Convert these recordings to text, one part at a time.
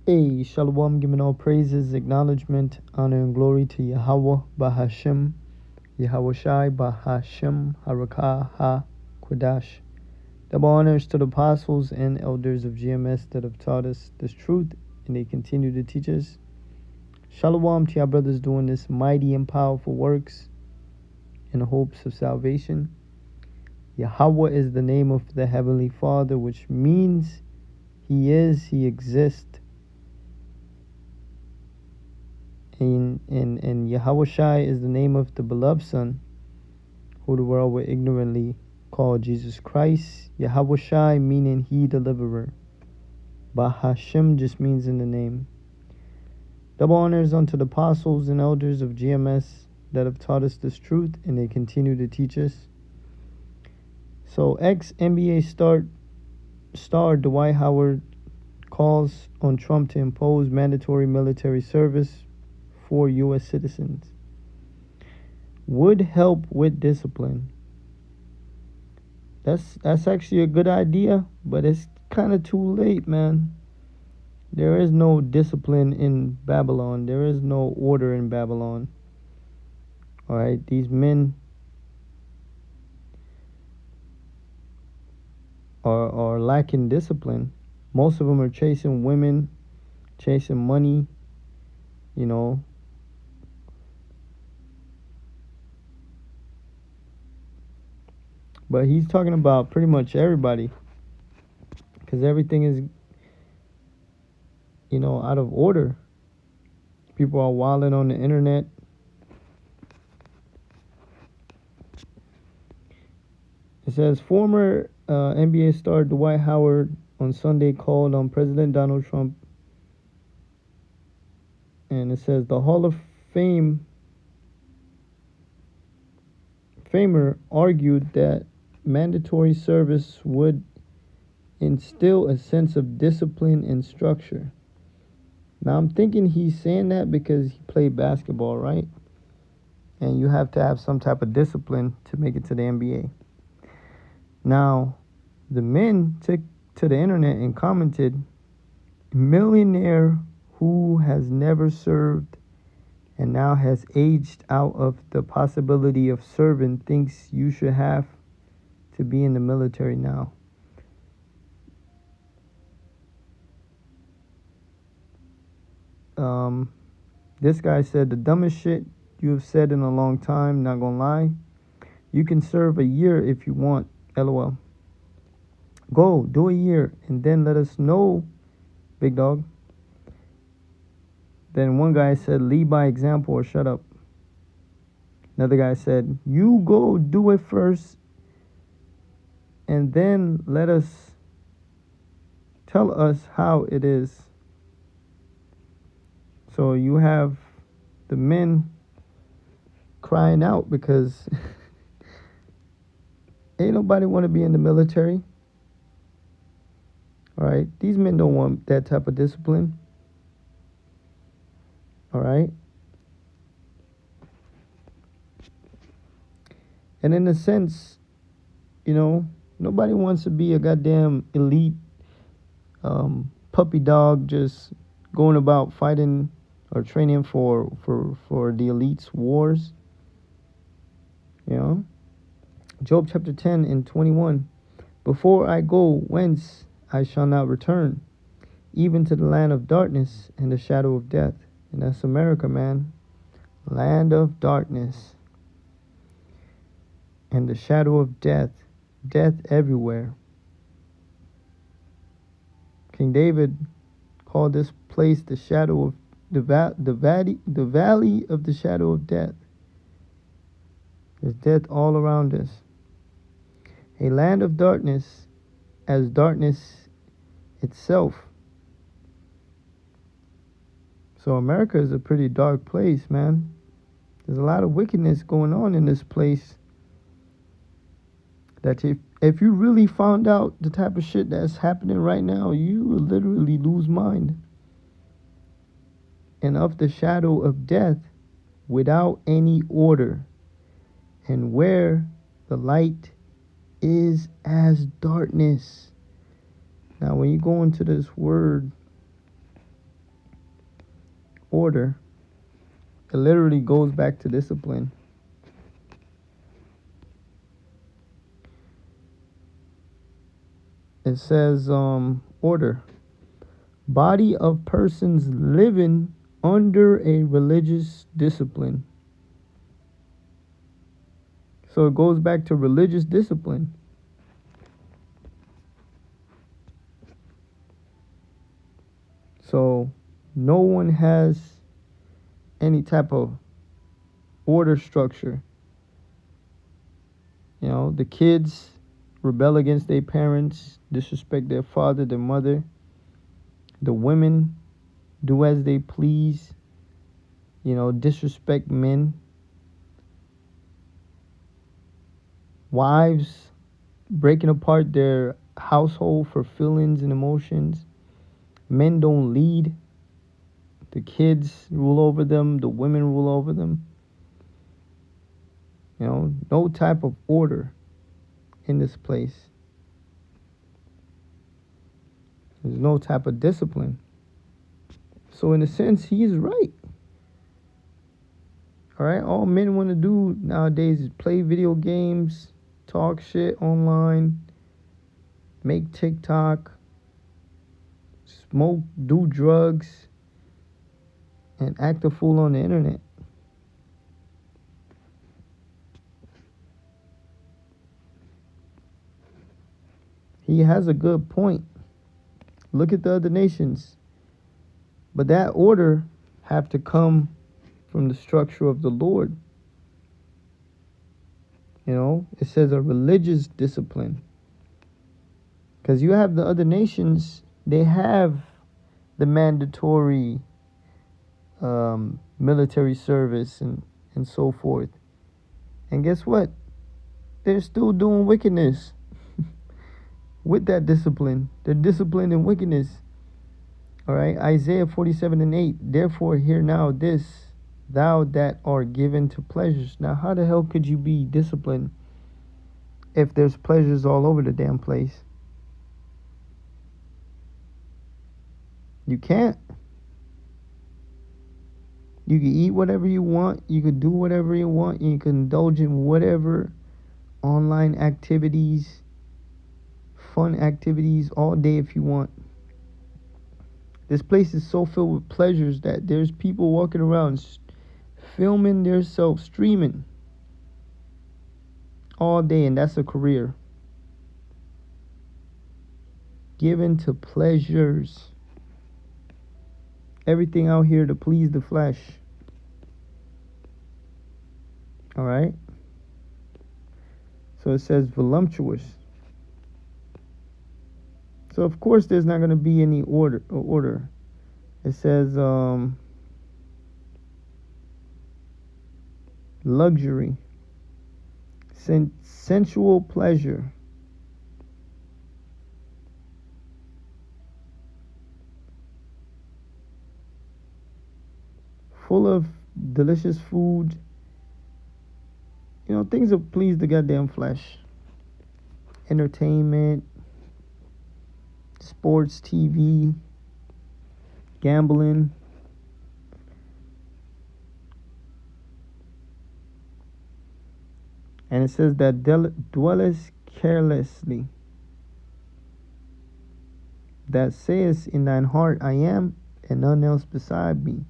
Hey, Shalom, giving all praises, acknowledgement, honor, and glory to Yahweh, Bahashem, Yahweh Shai, Bahashem, Harakah, Ha, Quadash. Double honors to the apostles and elders of GMS that have taught us this truth, and they continue to teach us. Shalom to our brothers doing this mighty and powerful works in the hopes of salvation. Yahweh is the name of the Heavenly Father, which means He is, He exists. And Yahweh Shai is the name of the beloved Son, who the world will ignorantly call Jesus Christ. Yahweh Shai meaning He deliverer. Bahashem just means in the name. Double honors unto the apostles and elders of GMS that have taught us this truth, and they continue to teach us. So ex-NBA star Dwight Howard calls on Trump to impose mandatory military service for U.S. citizens. Would help with discipline. That's actually a good idea, but it's kind of too late, man. There is no discipline in Babylon. There is no order in Babylon. All right, these men are lacking discipline. Most of them are chasing women, chasing money, you know. But he's talking about pretty much everybody, because everything is, out of order. People are wilding on the internet. It says former NBA star Dwight Howard on Sunday called on President Donald Trump, and it says the Hall of Famer argued that mandatory service would instill a sense of discipline and structure. Now I'm thinking he's saying that because he played basketball, right? And you have to have some type of discipline to make it to the NBA. Now, the men took to the internet and commented, millionaire who has never served and now has aged out of the possibility of serving thinks you should have to be in the military now. This guy said the dumbest shit you have said in a long time, not gonna lie. You can serve a year if you want, LOL. Go, do a year, and then let us know, big dog. Then one guy said, lead by example or shut up. Another guy said, you go do it first, and then tell us how it is. So you have the men crying out because ain't nobody want to be in the military. All right, these men don't want that type of discipline. All right. And in a sense, nobody wants to be a goddamn elite puppy dog just going about fighting or training for the elite's wars. Job chapter 10 and 21. Before I go whence I shall not return, even to the land of darkness and the shadow of death. And that's America, man. Land of darkness and the shadow of death. Death everywhere. King David called this place the shadow of the valley of the shadow of death. There's death all around us. A land of darkness as darkness itself. So America is a pretty dark place, man. There's a lot of wickedness going on in this place. That if you really found out the type of shit that's happening right now, you would literally lose mind. And of the shadow of death without any order, and where the light is as darkness. Now when you go into this word, order, it literally goes back to discipline. It says order. Body of persons living under a religious discipline. So it goes back to religious discipline. So no one has any type of order structure. You know, the kids rebel against their parents, disrespect their father, their mother. The women do as they please, you know, disrespect men. Wives breaking apart their household for feelings and emotions. Men don't lead. The kids rule over them. The women rule over them. You know, no type of order in this place. There's no type of discipline. So in a sense, he's right. All right, all men want to do nowadays is play video games, talk shit online, make TikTok, smoke, do drugs, and act a fool on the internet. He has a good point. Look at the other nations. But that order have to come from the structure of the Lord. You know, it says a religious discipline. Because you have the other nations, they have the mandatory military service and so forth. And guess what? They're still doing wickedness with that discipline. They're disciplined in wickedness. All right, Isaiah 47:8. Therefore, hear now this, thou that art given to pleasures. Now, how the hell could you be disciplined if there's pleasures all over the damn place? You can't. You can eat whatever you want. You can do whatever you want. You can indulge in whatever online activities, fun activities all day if you want. This place is so filled with pleasures that there's people walking around filming themselves, streaming all day, and that's a career. Given to pleasures. Everything out here to please the flesh. All right? So it says voluptuous. So of course there's not going to be any order. It says luxury, sensual pleasure, full of delicious food. You know, things that please the goddamn flesh. Entertainment, sports, TV, gambling. And it says that dwellest carelessly, that sayest in thine heart, I am, and none else beside me.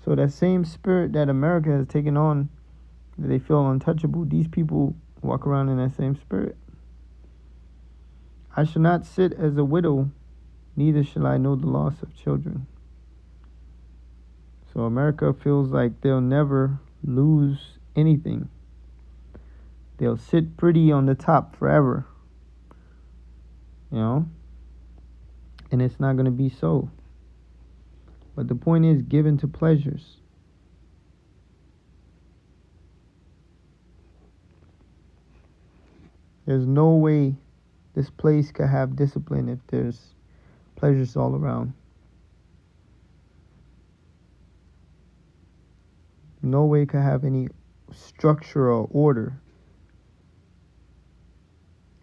So that same spirit that America has taken on, that they feel untouchable, these people walk around in that same spirit. I shall not sit as a widow, neither shall I know the loss of children. So America feels like they'll never lose anything. They'll sit pretty on the top forever. You know? And it's not going to be so. But the point is, given to pleasures. There's no way this place could have discipline if there's pleasures all around. No way could have any structure or order.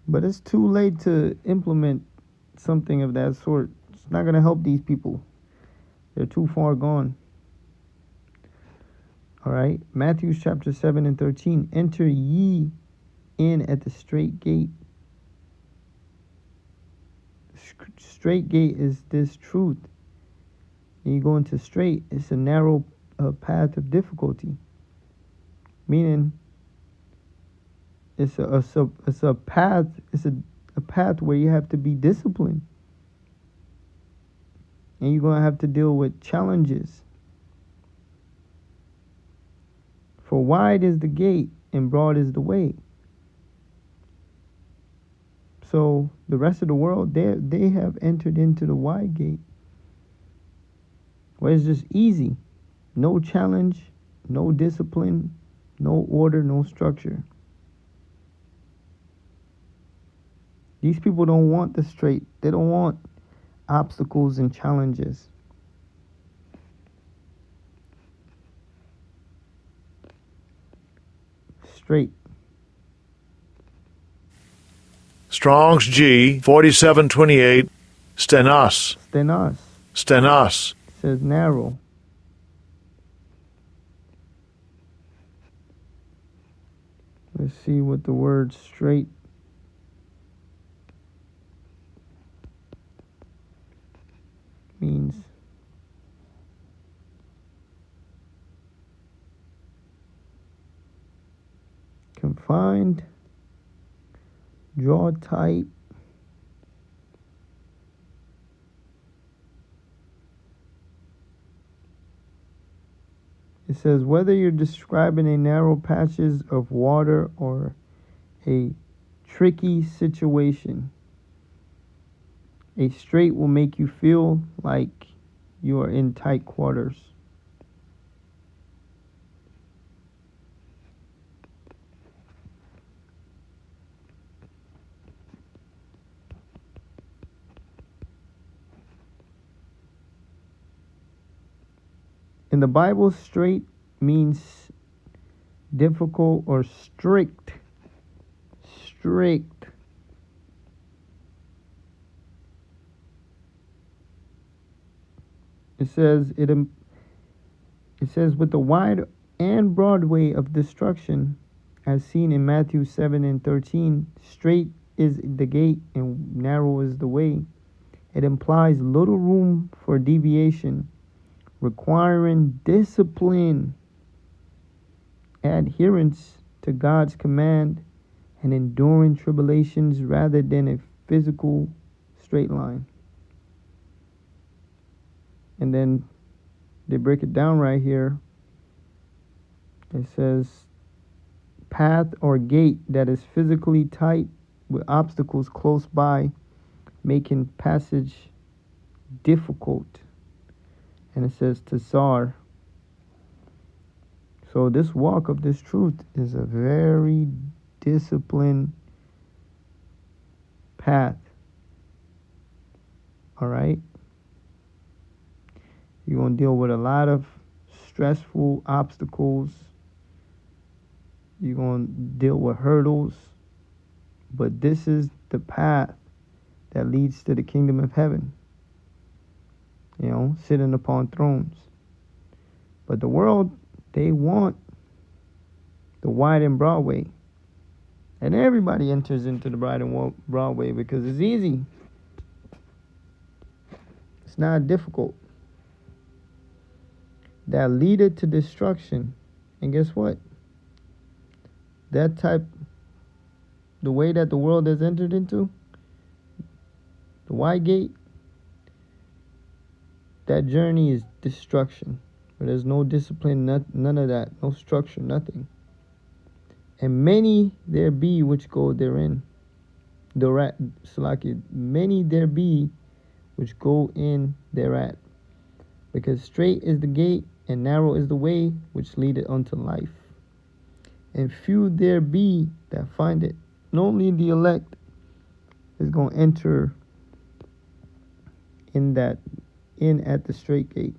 But it's too late to implement something of that sort. It's not going to help these people. They're too far gone. All right. Matthew chapter 7 and 13. Enter ye in at the straight gate. Straight gate is this truth. And you go into straight, it's a narrow path of difficulty. Meaning, it's a path. It's a path where you have to be disciplined, and you're gonna have to deal with challenges. For wide is the gate and broad is the way. So the rest of the world, they have entered into the wide gate, where it's just easy, no challenge, no discipline, no order, no structure. These people don't want the straight. They don't want obstacles and challenges. Straight. Strong's G 4728. Stenos. Stenos. Stenos. Says narrow. Let's see what the word straight means. Confined, draw tight, it says whether you're describing a narrow patches of water or a tricky situation, a straight will make you feel like you are in tight quarters. In the Bible, straight means difficult or strict. Strict. It says with the wide and broad way of destruction, as seen in Matthew 7 and 13, straight is the gate and narrow is the way. It implies little room for deviation, requiring discipline, adherence to God's command, and enduring tribulations rather than a physical straight line. And then they break it down right here. It says, path or gate that is physically tight with obstacles close by, making passage difficult. And it says Tasar. So this walk of this truth is a very disciplined path. All right? You're going to deal with a lot of stressful obstacles. You're going to deal with hurdles. But this is the path that leads to the kingdom of heaven. You know, sitting upon thrones. But the world, they want the wide and broad way. And everybody enters into the wide and broad way because it's easy. It's not difficult. That leadeth to destruction. And guess what? The way that the world has entered into, the wide gate, that journey is destruction. Where there's no discipline, none of that, no structure, nothing. And many there be which go therein. Many there be which go in thereat. Because straight is the gate, and narrow is the way which leadeth unto life. And few there be that find it. And only the elect is going to enter in at the straight gate.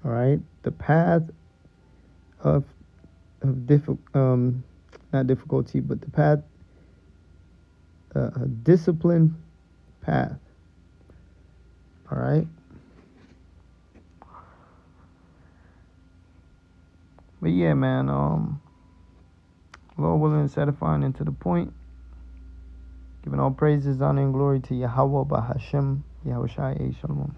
All right, the path of not difficulty, but the path, a disciplined path Alright? But yeah, man, Lord willing, satisfying and to the point. Giving all praises, honor, and glory to Yahweh, Bahashem, Yahushai, Shalom.